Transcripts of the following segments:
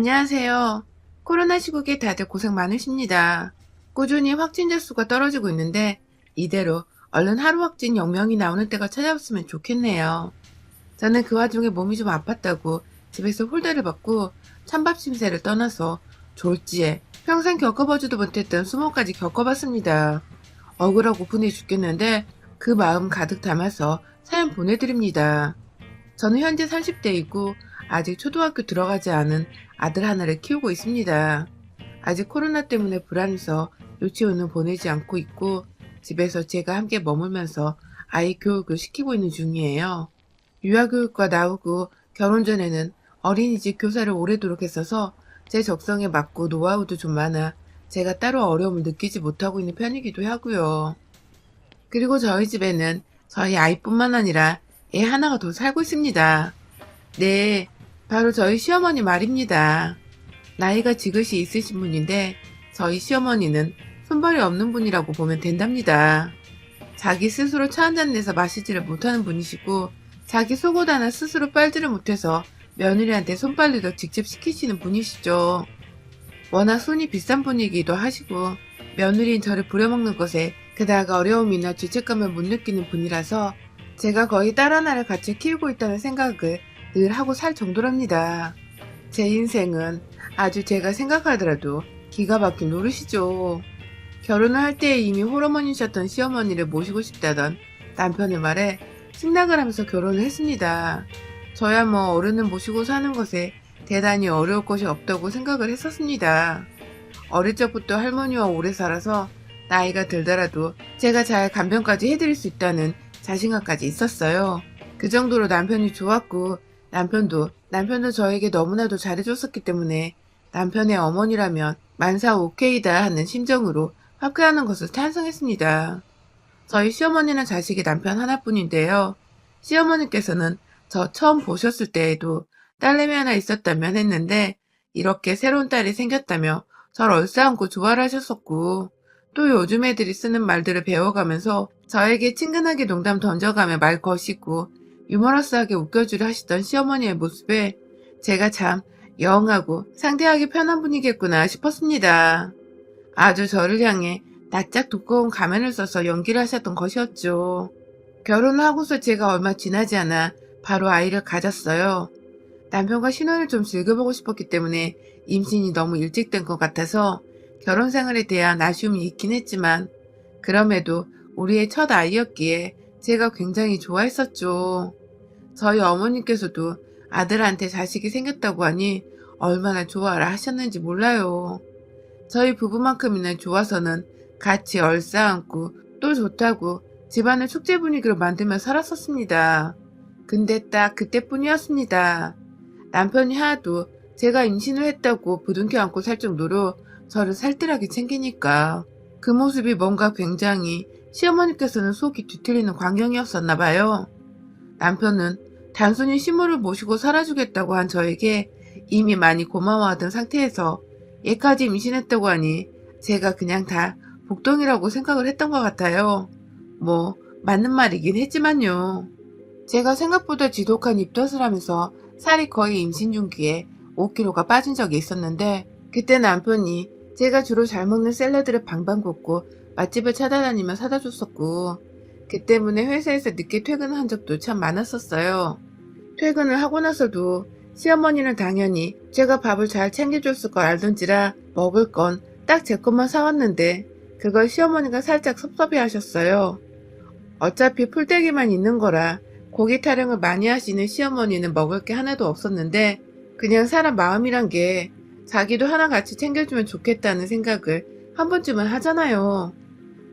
안녕하세요. 코로나 시국에 다들 고생 많으십니다. 꾸준히 확진자 수가 떨어지고 있는데 이대로 얼른 하루 확진 0명이 나오는 때가 찾아왔으면 좋겠네요. 저는 그 와중에 몸이 좀 아팠다고 집에서 홀대를 받고 찬밥 심세를 떠나서 졸지에 평생 겪어보지도 못했던 수모까지 겪어봤습니다. 억울하고 분해 죽겠는데 그 마음 가득 담아서 사연 보내드립니다. 저는 현재 30대이고 아직 초등학교 들어가지 않은 아들 하나를 키우고 있습니다. 아직 코로나 때문에 불안해서 유치원은 보내지 않고 있고 집에서 제가 함께 머물면서 아이 교육을 시키고 있는 중이에요. 유아교육과 나오고 결혼 전에는 어린이집 교사를 오래도록 했어서 제 적성에 맞고 노하우도 좀 많아 제가 따로 어려움을 느끼지 못하고 있는 편이기도 하고요. 그리고 저희 집에는 저희 아이뿐만 아니라 애 하나가 더 살고 있습니다. 네, 바로 저희 시어머니 말입니다. 나이가 지긋이 있으신 분인데 저희 시어머니는 손발이 없는 분이라고 보면 된답니다. 자기 스스로 차 한 잔 내서 마시지를 못하는 분이시고 자기 속옷 하나 스스로 빨지를 못해서 며느리한테 손빨래도 직접 시키시는 분이시죠. 워낙 손이 비싼 분이기도 하시고 며느리인 저를 부려먹는 것에 그다가 어려움이나 죄책감을 못 느끼는 분이라서 제가 거의 딸 하나를 같이 키우고 있다는 생각을 늘 하고 살 정도랍니다. 제 인생은 아주 제가 생각하더라도 기가 막힌 노릇이죠. 결혼을 할 때 이미 홀어머니셨던 시어머니를 모시고 싶다던 남편의 말에 승낙을 하면서 결혼을 했습니다. 저야 뭐 어른을 모시고 사는 것에 대단히 어려울 것이 없다고 생각을 했었습니다. 어릴 적부터 할머니와 오래 살아서 나이가 들더라도 제가 잘 간병까지 해드릴 수 있다는 자신감까지 있었어요. 그 정도로 남편이 좋았고 남편도 저에게 너무나도 잘해줬었기 때문에 남편의 어머니라면 만사 오케이다 하는 심정으로 화해하는 것을 찬성했습니다. 저희 시어머니는 자식이 남편 하나뿐인데요. 시어머니께서는 저 처음 보셨을 때에도 딸내미 하나 있었다면 했는데 이렇게 새로운 딸이 생겼다며 절 얼싸안고 좋아를 하셨었고 또 요즘 애들이 쓰는 말들을 배워가면서 저에게 친근하게 농담 던져가며 말 거시고 유머러스하게 웃겨주려 하시던 시어머니의 모습에 제가 참 영하고 상대하기 편한 분이겠구나 싶었습니다. 아주 저를 향해 낯짝 두꺼운 가면을 써서 연기를 하셨던 것이었죠. 결혼을 하고서 제가 얼마 지나지 않아 바로 아이를 가졌어요. 남편과 신혼을 좀 즐겨보고 싶었기 때문에 임신이 너무 일찍 된 것 같아서 결혼 생활에 대한 아쉬움이 있긴 했지만 그럼에도 우리의 첫 아이였기에 제가 굉장히 좋아했었죠. 저희 어머님께서도 아들한테 자식이 생겼다고 하니 얼마나 좋아라 하셨는지 몰라요. 저희 부부만큼이나 좋아서는 같이 얼싸안고 또 좋다고 집안을 축제 분위기로 만들며 살았었습니다. 근데 딱 그때뿐이었습니다. 남편이 하도 제가 임신을 했다고 부둥켜 안고 살 정도로 저를 살뜰하게 챙기니까 그 모습이 뭔가 굉장히 시어머니께서는 속이 뒤틀리는 광경이었었나 봐요. 남편은 단순히 시모를 모시고 살아주겠다고 한 저에게 이미 많이 고마워하던 상태에서 얘까지 임신했다고 하니 제가 그냥 다 복덩이라고 생각을 했던 것 같아요. 뭐 맞는 말이긴 했지만요. 제가 생각보다 지독한 입덧을 하면서 살이 거의 임신 중기에 5kg가 빠진 적이 있었는데 그때 남편이 제가 주로 잘 먹는 샐러드를 방방 굽고 맛집을 찾아다니며 사다 줬었고 그 때문에 회사에서 늦게 퇴근한 적도 참 많았었어요. 퇴근을 하고 나서도 시어머니는 당연히 제가 밥을 잘 챙겨줬을 걸 알던지라 먹을 건 딱 제 것만 사왔는데 그걸 시어머니가 살짝 섭섭해 하셨어요. 어차피 풀떼기만 있는 거라 고기 타령을 많이 하시는 시어머니는 먹을 게 하나도 없었는데 그냥 사람 마음이란 게 자기도 하나 같이 챙겨주면 좋겠다는 생각을 한 번쯤은 하잖아요.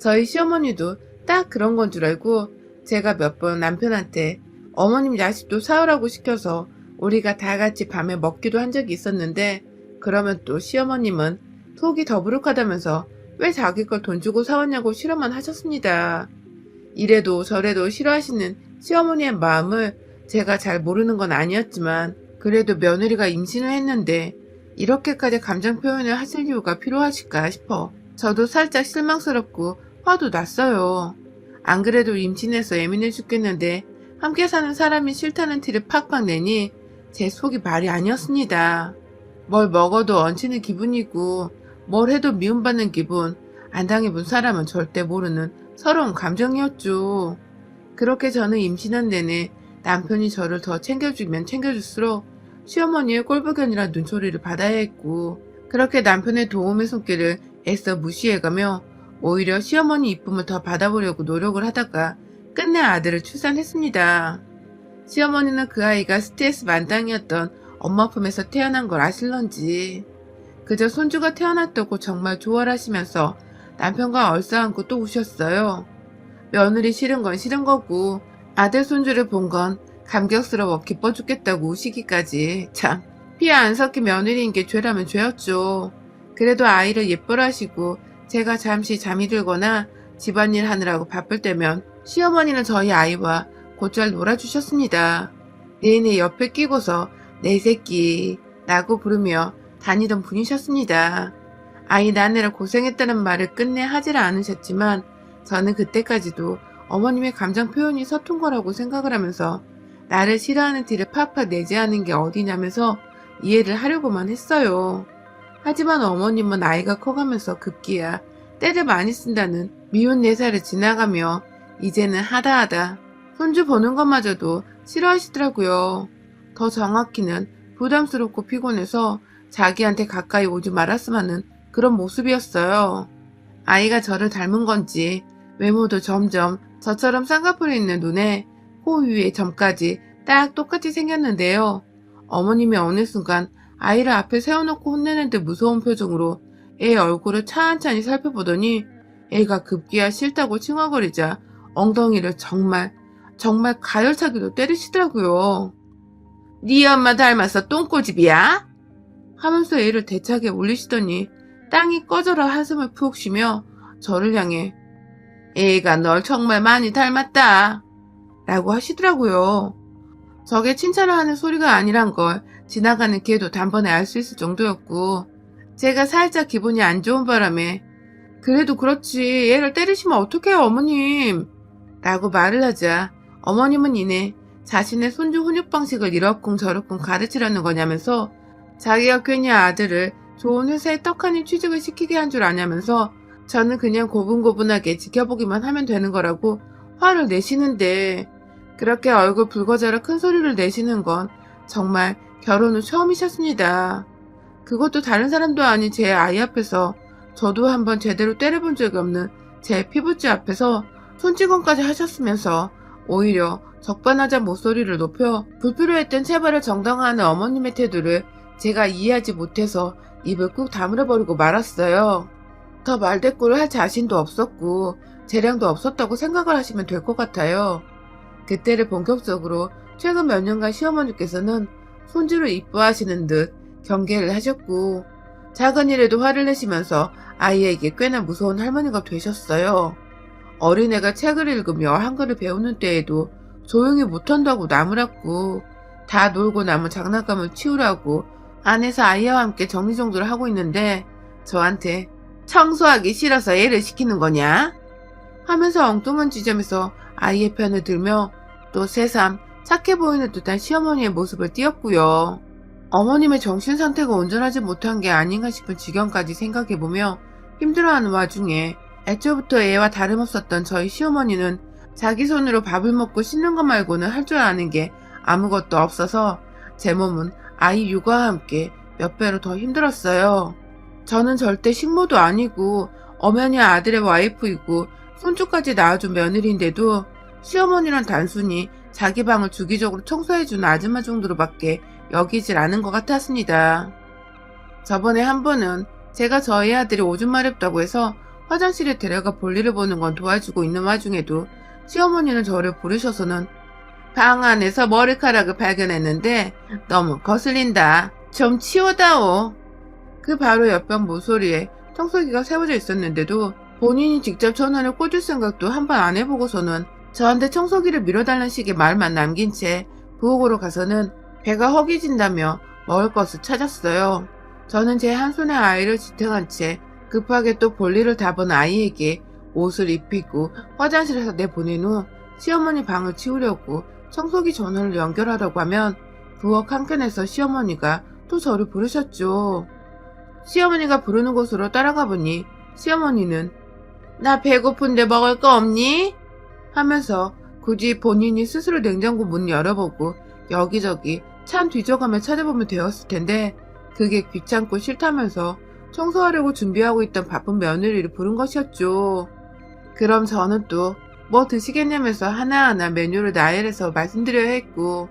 저희 시어머니도 딱 그런 건 줄 알고 제가 몇 번 남편한테 어머님 야식도 사오라고 시켜서 우리가 다 같이 밤에 먹기도 한 적이 있었는데 그러면 또 시어머님은 속이 더부룩하다면서 왜 자기 걸 돈 주고 사왔냐고 싫어만 하셨습니다. 이래도 저래도 싫어하시는 시어머니의 마음을 제가 잘 모르는 건 아니었지만 그래도 며느리가 임신을 했는데 이렇게까지 감정 표현을 하실 이유가 필요하실까 싶어 저도 살짝 실망스럽고 화도 났어요. 안 그래도 임신해서 예민해 죽겠는데 함께 사는 사람이 싫다는 티를 팍팍 내니 제 속이 말이 아니었습니다. 뭘 먹어도 얹히는 기분이고 뭘 해도 미움받는 기분, 안 당해본 사람은 절대 모르는 서러운 감정이었죠. 그렇게 저는 임신한 내내 남편이 저를 더 챙겨주면 챙겨줄수록 시어머니의 꼴불견이란 눈초리를 받아야 했고, 그렇게 남편의 도움의 손길을 애써 무시해가며 오히려 시어머니 이쁨을 더 받아보려고 노력을 하다가 끝내 아들을 출산했습니다. 시어머니는 그 아이가 스트레스 만땅이었던 엄마 품에서 태어난 걸 아실런지 그저 손주가 태어났다고 정말 좋아하시면서 남편과 얼싸안고 또 우셨어요. 며느리 싫은 건 싫은 거고 아들 손주를 본 건 감격스러워 기뻐 죽겠다고 우시기까지. 참, 피 안 섞인 며느리인 게 죄라면 죄였죠. 그래도 아이를 예뻐라 하시고 제가 잠시 잠이 들거나 집안일 하느라고 바쁠 때면 시어머니는 저희 아이와 곧잘 놀아주셨습니다. 내내 옆에 끼고서 내 새끼 라고 부르며 다니던 분이셨습니다. 아이 낳느라 고생했다는 말을 끝내 하질 않으셨지만 저는 그때까지도 어머님의 감정 표현이 서툰 거라고 생각을 하면서 나를 싫어하는 티를 팍팍 내지 않은 게 어디냐면서 이해를 하려고만 했어요. 하지만 어머님은 아이가 커가면서 급기야 때를 많이 쓴다는 미운 내사를 지나가며 이제는 하다하다 손주 보는 것마저도 싫어하시더라고요. 더 정확히는 부담스럽고 피곤해서 자기한테 가까이 오지 말았으면 하는 그런 모습이었어요. 아이가 저를 닮은 건지 외모도 점점 저처럼 쌍꺼풀이 있는 눈에 코 위에 점까지 딱 똑같이 생겼는데요. 어머님이 어느 순간 아이를 앞에 세워놓고 혼내는 듯 무서운 표정으로 애 얼굴을 찬찬히 살펴보더니 애가 급기야 싫다고 칭얼거리자 엉덩이를 정말 가열차기로 때리시더라고요. 네 엄마 닮아서 똥꼬집이야? 하면서 애를 대차게 올리시더니 땅이 꺼져라 한숨을 푹 쉬며 저를 향해 애가 널 정말 많이 닮았다 라고 하시더라고요. 저게 칭찬을 하는 소리가 아니란 걸 지나가는 개도 단번에 알 수 있을 정도였고, 제가 살짝 기분이 안 좋은 바람에 그래도 그렇지 애를 때리시면 어떡해요 어머님 라고 말을 하자 어머님은 이내 자신의 손주 훈육 방식을 이러쿵 저러쿵 가르치려는 거냐면서 자기가 괜히 아들을 좋은 회사에 떡하니 취직을 시키게 한 줄 아냐면서 저는 그냥 고분고분하게 지켜보기만 하면 되는 거라고 화를 내시는데, 그렇게 얼굴 붉어져라 큰 소리를 내시는 건 정말 결혼 후 처음이셨습니다. 그것도 다른 사람도 아닌 제 아이 앞에서, 저도 한번 제대로 때려본 적이 없는 제 피부쥐 앞에서 손찌검까지 하셨으면서 오히려 적반하장 목소리를 높여 불필요했던 체벌을 정당화하는 어머님의 태도를 제가 이해하지 못해서 입을 꾹 다물어버리고 말았어요. 더 말대꾸를 할 자신도 없었고 재량도 없었다고 생각을 하시면 될 것 같아요. 그때를 본격적으로 최근 몇 년간 시어머니께서는 손주를 이뻐하시는 듯 경계를 하셨고 작은 일에도 화를 내시면서 아이에게 꽤나 무서운 할머니가 되셨어요. 어린애가 책을 읽으며 한글을 배우는 때에도 조용히 못한다고 나무랐고 다 놀고 남은 장난감을 치우라고 안에서 아이와 함께 정리정돈을 하고 있는데 저한테 청소하기 싫어서 애를 시키는 거냐? 하면서 엉뚱한 지점에서 아이의 편을 들며 또 새삼 착해 보이는 듯한 시어머니의 모습을 띄었고요. 어머님의 정신 상태가 온전하지 못한 게 아닌가 싶은 지경까지 생각해보며 힘들어하는 와중에 애초부터 애와 다름없었던 저희 시어머니는 자기 손으로 밥을 먹고 씻는 것 말고는 할 줄 아는 게 아무것도 없어서 제 몸은 아이 육아와 함께 몇 배로 더 힘들었어요. 저는 절대 식모도 아니고 엄연히 아들의 와이프이고 손주까지 낳아준 며느리인데도 시어머니는 단순히 자기 방을 주기적으로 청소해주는 아줌마 정도로밖에 여기질 않은 것 같았습니다. 저번에 한 번은 제가 저희 아들이 오줌 마렵다고 해서 화장실에 데려가 볼일을 보는 건 도와주고 있는 와중에도 시어머니는 저를 부르셔서는 방 안에서 머리카락을 발견했는데 너무 거슬린다. 좀 치워다오. 그 바로 옆방 모서리에 청소기가 세워져 있었는데도 본인이 직접 전원을 꽂을 생각도 한 번 안 해보고서는 저한테 청소기를 밀어달라는 식의 말만 남긴 채 부엌으로 가서는 배가 허기진다며 먹을 것을 찾았어요. 저는 제 한 손에 아이를 지탱한 채 급하게 또 볼일을 다 본 아이에게 옷을 입히고 화장실에서 내보낸 후 시어머니 방을 치우려고 청소기 전원을 연결하려고 하면 부엌 한켠에서 시어머니가 또 저를 부르셨죠. 시어머니가 부르는 곳으로 따라가 보니 시어머니는 나 배고픈데 먹을 거 없니? 하면서 굳이 본인이 스스로 냉장고 문 열어보고 여기저기 찬 뒤져가며 찾아보면 되었을 텐데 그게 귀찮고 싫다면서 청소하려고 준비하고 있던 바쁜 며느리를 부른 것이었죠. 그럼 저는 또 뭐 드시겠냐면서 하나하나 메뉴를 나열해서 말씀드려야 했고,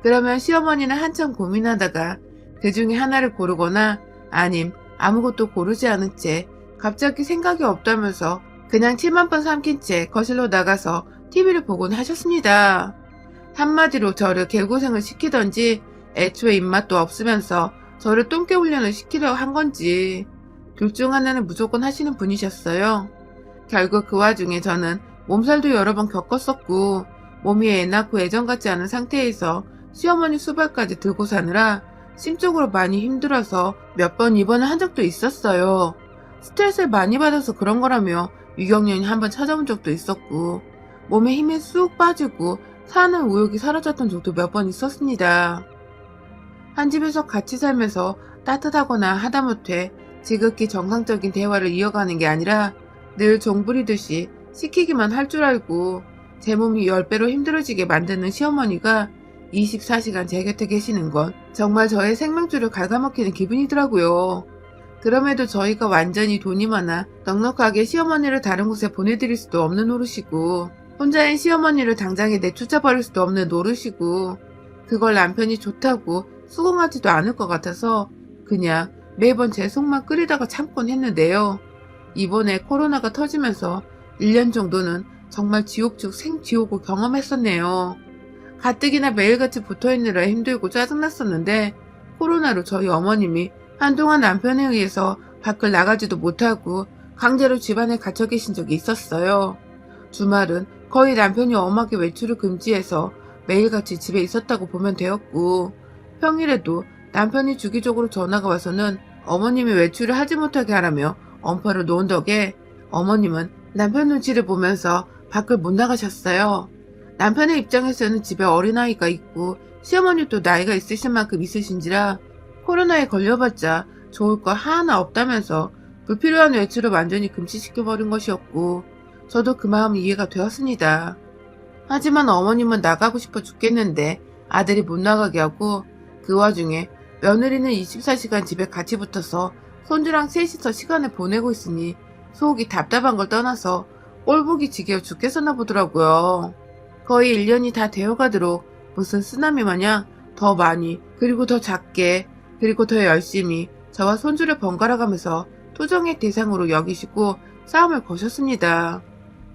그러면 시어머니는 한참 고민하다가 그 중에 하나를 고르거나 아님 아무것도 고르지 않은 채 갑자기 생각이 없다면서 그냥 침만 번 삼킨 채 거실로 나가서 TV를 보곤 하셨습니다. 한마디로 저를 개고생을 시키던지 애초에 입맛도 없으면서 저를 똥개 훈련을 시키려고 한 건지 둘 중 하나는 무조건 하시는 분이셨어요. 결국 그 와중에 저는 몸살도 여러 번 겪었었고 몸이 애 낳고 예전 같지 않은 상태에서 시어머니 수발까지 들고 사느라 심적으로 많이 힘들어서 몇 번 입원을 한 적도 있었어요. 스트레스를 많이 받아서 그런 거라며 유경련이 한번 찾아온 적도 있었고 몸에 힘이 쑥 빠지고 사는 의욕이 사라졌던 적도 몇 번 있었습니다. 한 집에서 같이 살면서 따뜻하거나 하다못해 지극히 정상적인 대화를 이어가는 게 아니라 늘 종부리듯이 시키기만 할 줄 알고 제 몸이 10배로 힘들어지게 만드는 시어머니가 24시간 제 곁에 계시는 건 정말 저의 생명줄을 갉아먹히는 기분이더라고요. 그럼에도 저희가 완전히 돈이 많아 넉넉하게 시어머니를 다른 곳에 보내드릴 수도 없는 노릇이고 혼자인 시어머니를 당장에 내쫓아버릴 수도 없는 노릇이고 그걸 남편이 좋다고 수긍하지도 않을 것 같아서 그냥 매번 제 속만 끓이다가 참곤 했는데요. 이번에 코로나가 터지면서 1년 정도는 정말 지옥 중 생지옥을 경험했었네요. 가뜩이나 매일같이 붙어있느라 힘들고 짜증났었는데 코로나로 저희 어머님이 한동안 남편에 의해서 밖을 나가지도 못하고 강제로 집안에 갇혀 계신 적이 있었어요. 주말은 거의 남편이 엄하게 외출을 금지해서 매일같이 집에 있었다고 보면 되었고 평일에도 남편이 주기적으로 전화가 와서는 어머님이 외출을 하지 못하게 하라며 엄포를 놓은 덕에 어머님은 남편 눈치를 보면서 밖을 못 나가셨어요. 남편의 입장에서는 집에 어린아이가 있고 시어머니도 나이가 있으신 만큼 있으신지라 코로나에 걸려봤자 좋을 거 하나 없다면서 불필요한 외출을 완전히 금지시켜버린 것이었고 저도 그 마음 이해가 되었습니다. 하지만 어머님은 나가고 싶어 죽겠는데 아들이 못 나가게 하고 그 와중에 며느리는 24시간 집에 같이 붙어서 손주랑 셋이서 시간을 보내고 있으니 속이 답답한 걸 떠나서 꼴보기 지겨워 죽겠었나 보더라고요. 거의 1년이 다 되어가도록 무슨 쓰나미 마냥 더 많이 그리고 더 작게 그리고 더 열심히 저와 손주를 번갈아가면서 투정의 대상으로 여기시고 싸움을 거셨습니다.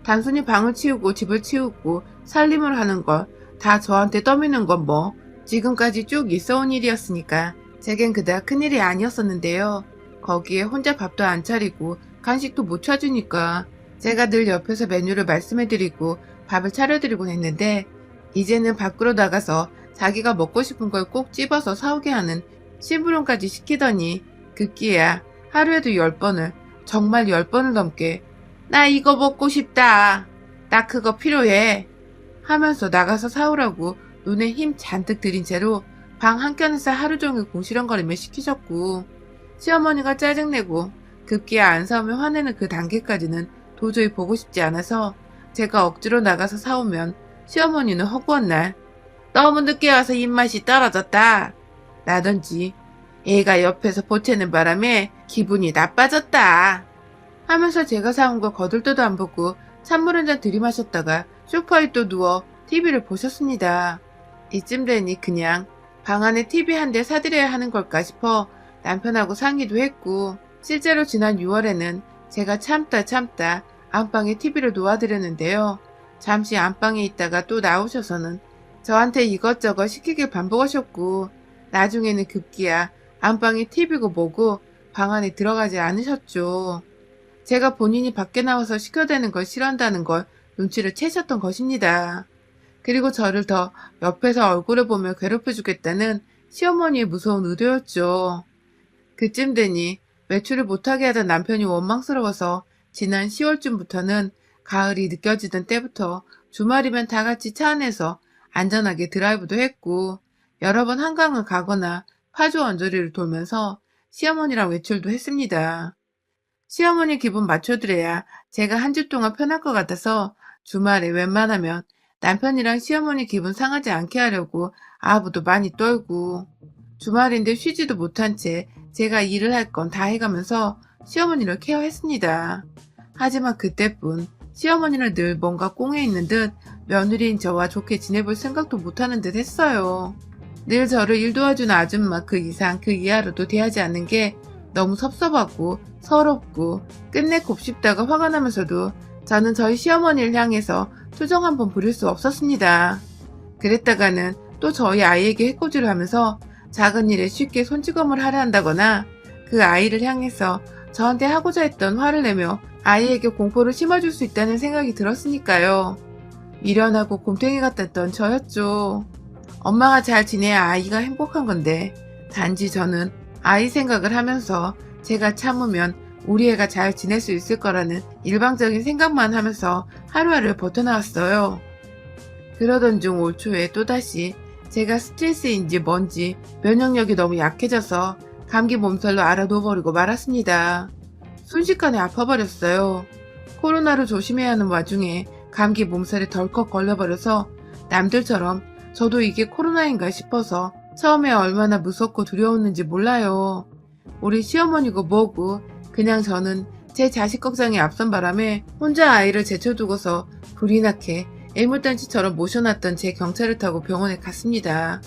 단순히 방을 치우고 집을 치우고 살림을 하는 걸 다 저한테 떠미는 건 뭐 지금까지 쭉 있어온 일이었으니까 제겐 그닥 큰일이 아니었었는데요. 거기에 혼자 밥도 안 차리고 간식도 못 차주니까 제가 늘 옆에서 메뉴를 말씀해드리고 밥을 차려드리곤 했는데 이제는 밖으로 나가서 자기가 먹고 싶은 걸 꼭 집어서 사오게 하는 심부름까지 시키더니 급기야 하루에도 10번을 정말 10번을 넘게 나 이거 먹고 싶다. 나 그거 필요해. 하면서 나가서 사오라고 눈에 힘 잔뜩 들인 채로 방 한켠에서 하루 종일 공시렁거리며 시키셨고 시어머니가 짜증내고 급기야 안 사오면 화내는 그 단계까지는 도저히 보고 싶지 않아서 제가 억지로 나가서 사오면 시어머니는 허구한 날 너무 늦게 와서 입맛이 떨어졌다 라든지 애가 옆에서 보채는 바람에 기분이 나빠졌다 하면서 제가 사온 걸 거들떠도 안 보고 찬물 한 잔 들이마셨다가 소파에 또 누워 TV를 보셨습니다. 이쯤 되니 그냥 방 안에 TV 한 대 사드려야 하는 걸까 싶어 남편하고 상의도 했고 실제로 지난 6월에는 제가 참다 안방에 TV를 놓아드렸는데요. 잠시 안방에 있다가 또 나오셔서는 저한테 이것저것 시키길 반복하셨고 나중에는 급기야 안방에 TV고 뭐고 방 안에 들어가지 않으셨죠. 제가 본인이 밖에 나와서 시켜대는 걸 싫어한다는 걸 눈치를 채셨던 것입니다. 그리고 저를 더 옆에서 얼굴을 보며 괴롭혀주겠다는 시어머니의 무서운 의도였죠. 그쯤 되니 외출을 못하게 하던 남편이 원망스러워서 지난 10월쯤부터는 가을이 느껴지던 때부터 주말이면 다 같이 차 안에서 안전하게 드라이브도 했고 여러 번 한강을 가거나 파주 언저리를 돌면서 시어머니랑 외출도 했습니다. 시어머니 기분 맞춰드려야 제가 한 주 동안 편할 것 같아서 주말에 웬만하면 남편이랑 시어머니 기분 상하지 않게 하려고 아부도 많이 떨고, 주말인데 쉬지도 못한 채 제가 일을 할 건 다 해가면서 시어머니를 케어했습니다. 하지만 그때뿐 시어머니는 늘 뭔가 꽁에 있는 듯 며느리인 저와 좋게 지내볼 생각도 못하는 듯 했어요. 늘 저를 일 도와주는 아줌마 그 이상 그 이하로도 대하지 않는 게 너무 섭섭하고 서럽고 끝내 곱씹다가 화가 나면서도 저는 저희 시어머니를 향해서 투정 한 번 부릴 수 없었습니다. 그랬다가는 또 저희 아이에게 해코지를 하면서 작은 일에 쉽게 손찌검을 하려 한다거나 그 아이를 향해서 저한테 하고자 했던 화를 내며 아이에게 공포를 심어줄 수 있다는 생각이 들었으니까요. 미련하고 곰탱이 같았던 저였죠. 엄마가 잘 지내야 아이가 행복한 건데 단지 저는 아이 생각을 하면서 제가 참으면 우리 애가 잘 지낼 수 있을 거라는 일방적인 생각만 하면서 하루하루를 버텨나왔어요. 그러던 중 올 초에 또다시 제가 스트레스인지 뭔지 면역력이 너무 약해져서 감기 몸살로 알아놓아버리고 말았습니다. 순식간에 아파버렸어요. 코로나로 조심해야 하는 와중에 감기 몸살에 덜컥 걸려버려서 남들처럼 저도 이게 코로나인가 싶어서 처음에 얼마나 무섭고 두려웠는지 몰라요. 우리 시어머니고 뭐고 그냥 저는 제 자식 걱정에 앞선 바람에 혼자 아이를 제쳐두고서 불이 나게 애물단지처럼 모셔놨던 제 경차를 타고 병원에 갔습니다.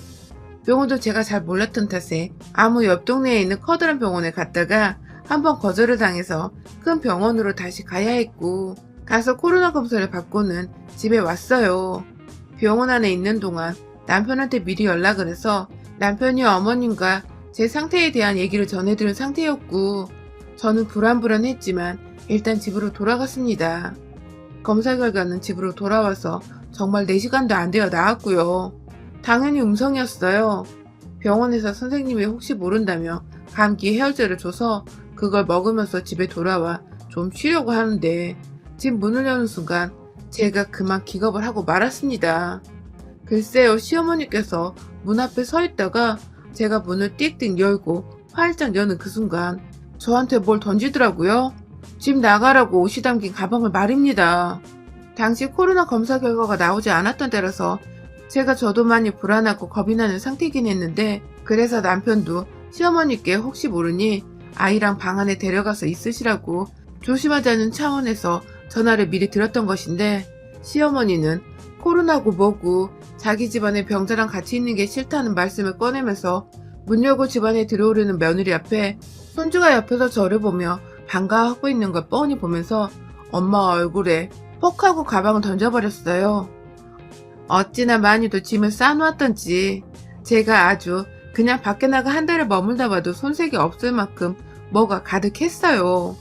병원도 제가 잘 몰랐던 탓에 아무 옆 동네에 있는 커다란 병원에 갔다가 한번 거절을 당해서 큰 병원으로 다시 가야 했고, 가서 코로나 검사를 받고는 집에 왔어요. 병원 안에 있는 동안 남편한테 미리 연락을 해서 남편이 어머님과 제 상태에 대한 얘기를 전해드린 상태였고, 저는 불안불안했지만 일단 집으로 돌아갔습니다. 검사 결과는 집으로 돌아와서 정말 4시간도 안 되어 나왔고요. 당연히 음성이었어요. 병원에서 선생님이 혹시 모른다며 감기 해열제를 줘서 그걸 먹으면서 집에 돌아와 좀 쉬려고 하는데 집 문을 여는 순간 제가 그만 기겁을 하고 말았습니다. 글쎄요, 시어머니께서 문 앞에 서 있다가 제가 문을 띡띡 열고 활짝 여는 그 순간 저한테 뭘 던지더라고요. 집 나가라고 옷이 담긴 가방을 말입니다. 당시 코로나 검사 결과가 나오지 않았던 때라서 제가 저도 많이 불안하고 겁이 나는 상태이긴 했는데, 그래서 남편도 시어머니께 혹시 모르니 아이랑 방 안에 데려가서 있으시라고 조심하자는 차원에서 전화를 미리 드렸던 것인데, 시어머니는 코로나고 뭐고 자기 집안에 병자랑 같이 있는 게 싫다는 말씀을 꺼내면서 문 열고 집안에 들어오려는 며느리 앞에 손주가 옆에서 저를 보며 반가워하고 있는 걸 뻔히 보면서 엄마 얼굴에 퍽 하고 가방을 던져버렸어요. 어찌나 많이도 짐을 쌓아놓았던지 제가 아주 그냥 밖에 나가 한 달을 머물다 봐도 손색이 없을 만큼 뭐가 가득했어요.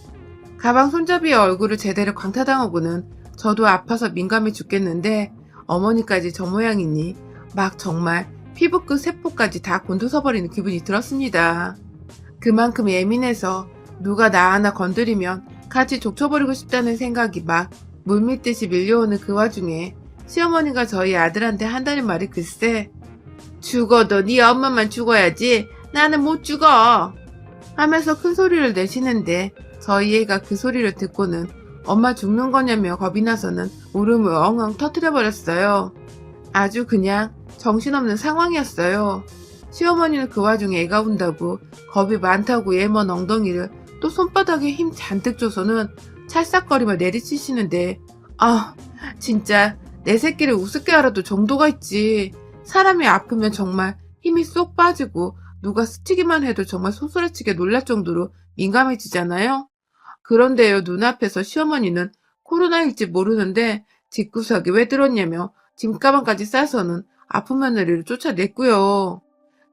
가방 손잡이에 얼굴을 제대로 광타당하고는 저도 아파서 민감해 죽겠는데 어머니까지 저 모양이니 막 정말 피부끝 세포까지 다 곤두서버리는 기분이 들었습니다. 그만큼 예민해서 누가 나 하나 건드리면 같이 족쳐버리고 싶다는 생각이 막 물밀듯이 밀려오는 그 와중에 시어머니가 저희 아들한테 한다는 말이 글쎄, 죽어도 네 엄마만 죽어야지 나는 못 죽어 하면서 큰 소리를 내시는데, 저희 애가 그 소리를 듣고는 엄마 죽는 거냐며 겁이 나서는 울음을 엉엉 터뜨려버렸어요. 아주 그냥 정신없는 상황이었어요. 시어머니는 그 와중에 애가 운다고 겁이 많다고 얘먼 엉덩이를 또 손바닥에 힘 잔뜩 줘서는 찰싹거리며 내리치시는데, 아 진짜 내 새끼를 우습게 알아도 정도가 있지. 사람이 아프면 정말 힘이 쏙 빠지고 누가 스치기만 해도 정말 소스라치게 놀랄 정도로 민감해지잖아요. 그런데요, 눈앞에서 시어머니는 코로나일지 모르는데 집구석에 왜 들었냐며 짐가방까지 싸서는 아픈 며느리를 쫓아냈고요.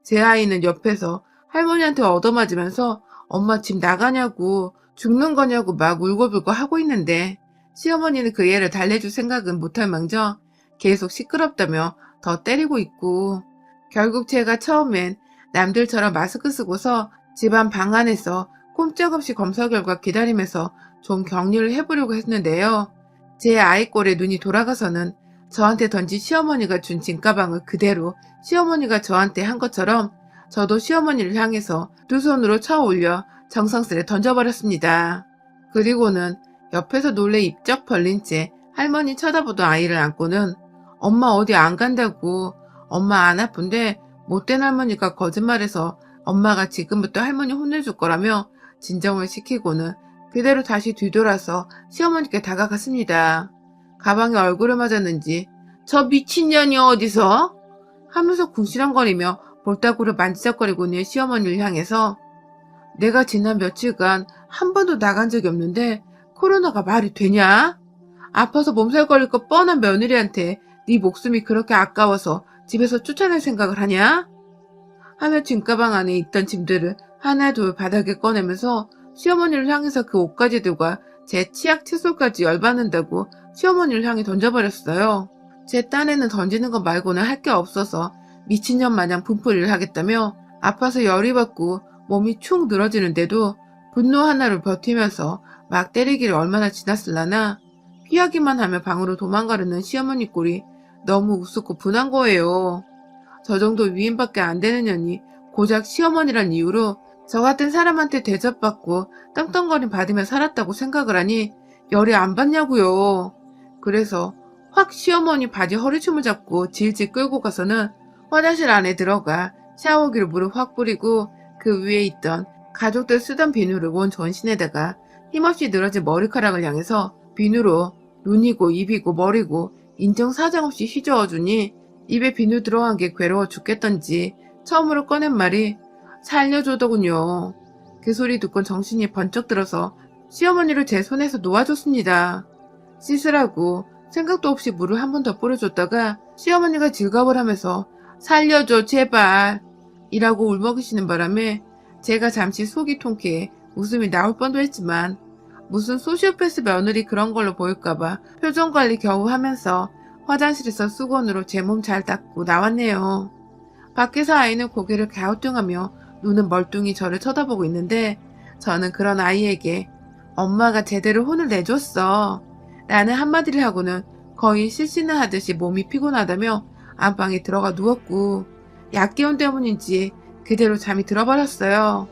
제 아이는 옆에서 할머니한테 얻어맞으면서 엄마 집 나가냐고 죽는 거냐고 막 울고불고 하고 있는데, 시어머니는 그 애를 달래줄 생각은 못할 망정 계속 시끄럽다며 더 때리고 있고, 결국 제가 처음엔 남들처럼 마스크 쓰고서 집안 방 안에서 꼼짝없이 검사 결과 기다리면서 좀 격리를 해보려고 했는데요. 제 아이 꼴에 눈이 돌아가서는 저한테 던진 시어머니가 준 짐가방을 그대로 시어머니가 저한테 한 것처럼 저도 시어머니를 향해서 두 손으로 쳐 올려 정성스레 던져버렸습니다. 그리고는 옆에서 놀래 입쩍 벌린 채 할머니 쳐다보던 아이를 안고는 엄마 어디 안 간다고, 엄마 안 아픈데 못된 할머니가 거짓말해서 엄마가 지금부터 할머니 혼내줄 거라며 진정을 시키고는 그대로 다시 뒤돌아서 시어머니께 다가갔습니다. 가방에 얼굴을 맞았는지 저 미친년이 어디서? 하면서 궁시렁거리며 볼따구를 만지작거리고 있는 시어머니를 향해서 내가 지난 며칠간 한 번도 나간 적이 없는데 코로나가 말이 되냐? 아파서 몸살 걸릴 거 뻔한 며느리한테 네 목숨이 그렇게 아까워서 집에서 쫓아낼 생각을 하냐? 하며 짐가방 안에 있던 짐들을 하나 둘 바닥에 꺼내면서 시어머니를 향해서 그 옷가지들과 제 치약 칫솔까지 열받는다고 시어머니를 향해 던져버렸어요. 제 딴에는 던지는 것 말고는 할 게 없어서 미친년 마냥 분풀이를 하겠다며 아파서 열이 받고 몸이 축 늘어지는데도 분노 하나를 버티면서 막 때리기를 얼마나 지났을라나 피하기만 하며 방으로 도망가려는 시어머니 꼴이 너무 우습고 분한 거예요. 저 정도 위임밖에 안 되는 년이 고작 시어머니란 이유로 저 같은 사람한테 대접받고 떵떵거림 받으며 살았다고 생각을 하니 열이 안 받냐고요. 그래서 확 시어머니 바지 허리춤을 잡고 질질 끌고 가서는 화장실 안에 들어가 샤워기로 물을 확 뿌리고 그 위에 있던 가족들 쓰던 비누를 온 전신에다가 힘없이 늘어진 머리카락을 향해서 비누로 눈이고 입이고 머리고 인정사정 없이 휘저어주니 입에 비누 들어간 게 괴로워 죽겠던지 처음으로 꺼낸 말이 살려줘더군요. 그 소리 듣곤 정신이 번쩍 들어서 시어머니를 제 손에서 놓아줬습니다. 씻으라고 생각도 없이 물을 한 번 더 뿌려줬다가 시어머니가 질겁을 하면서 살려줘 제발 이라고 울먹이시는 바람에 제가 잠시 속이 통쾌해 웃음이 나올 뻔도 했지만 무슨 소시오패스 며느리 그런 걸로 보일까봐 표정관리 겨우 하면서 화장실에서 수건으로 제 몸 잘 닦고 나왔네요. 밖에서 아이는 고개를 갸우뚱하며 눈은 멀뚱히 저를 쳐다보고 있는데 저는 그런 아이에게 엄마가 제대로 혼을 내줬어 라는 한마디를 하고는 거의 실신을 하듯이 몸이 피곤하다며 안방에 들어가 누웠고 약기운 때문인지 그대로 잠이 들어버렸어요.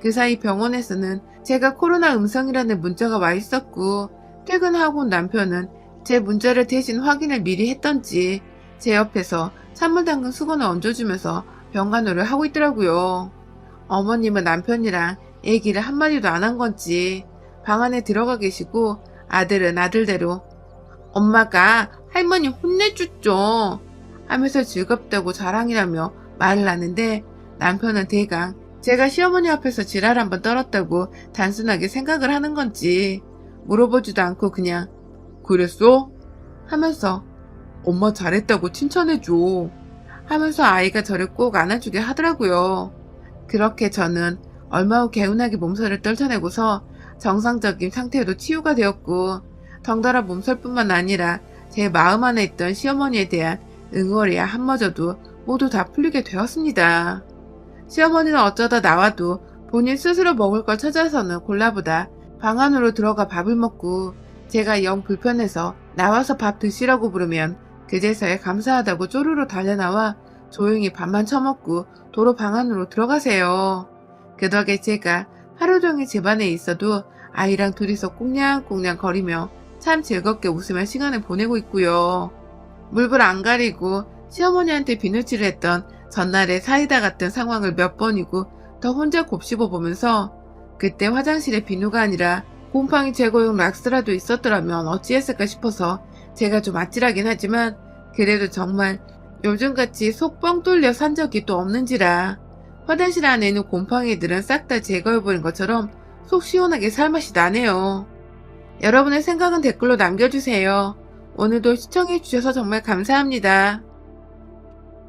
그 사이 병원에서는 제가 코로나 음성이라는 문자가 와 있었고 퇴근하고 온 남편은 제 문자를 대신 확인을 미리 했던지 제 옆에서 찬물 담근 수건을 얹어주면서 병간호를 하고 있더라고요. 어머님은 남편이랑 얘기를 한마디도 안 한 건지 방 안에 들어가 계시고 아들은 아들대로 엄마가 할머니 혼내줬죠 하면서 즐겁다고 자랑이라며 말을 하는데 남편은 대강 제가 시어머니 앞에서 지랄 한번 떨었다고 단순하게 생각을 하는 건지 물어보지도 않고 그냥 그랬어? 하면서 엄마 잘했다고 칭찬해줘 하면서 아이가 저를 꼭 안아주게 하더라고요. 그렇게 저는 얼마 후 개운하게 몸살을 떨쳐내고서 정상적인 상태로 치유가 되었고 덩달아 몸살뿐만 아니라 제 마음 안에 있던 시어머니에 대한 응어리야 한마저도 모두 다 풀리게 되었습니다. 시어머니는 어쩌다 나와도 본인 스스로 먹을 걸 찾아서는 골라보다 방 안으로 들어가 밥을 먹고 제가 영 불편해서 나와서 밥 드시라고 부르면 그제서야 감사하다고 쪼르르 달려나와 조용히 밥만 처먹고 도로 방 안으로 들어가세요. 그 덕에 제가 하루 종일 집안에 있어도 아이랑 둘이서 꽁냥꽁냥 거리며 참 즐겁게 웃으며 시간을 보내고 있고요. 물불 안 가리고 시어머니한테 비누칠을 했던 전날의 사이다 같은 상황을 몇 번이고 더 혼자 곱씹어 보면서 그때 화장실에 비누가 아니라 곰팡이 제거용 락스라도 있었더라면 어찌했을까 싶어서 제가 좀 아찔하긴 하지만 그래도 정말 요즘같이 속 뻥 뚫려 산 적이 또 없는지라 화장실 안에 있는 곰팡이들은 싹 다 제거해버린 것처럼 속 시원하게 살맛이 나네요. 여러분의 생각은 댓글로 남겨주세요. 오늘도 시청해주셔서 정말 감사합니다.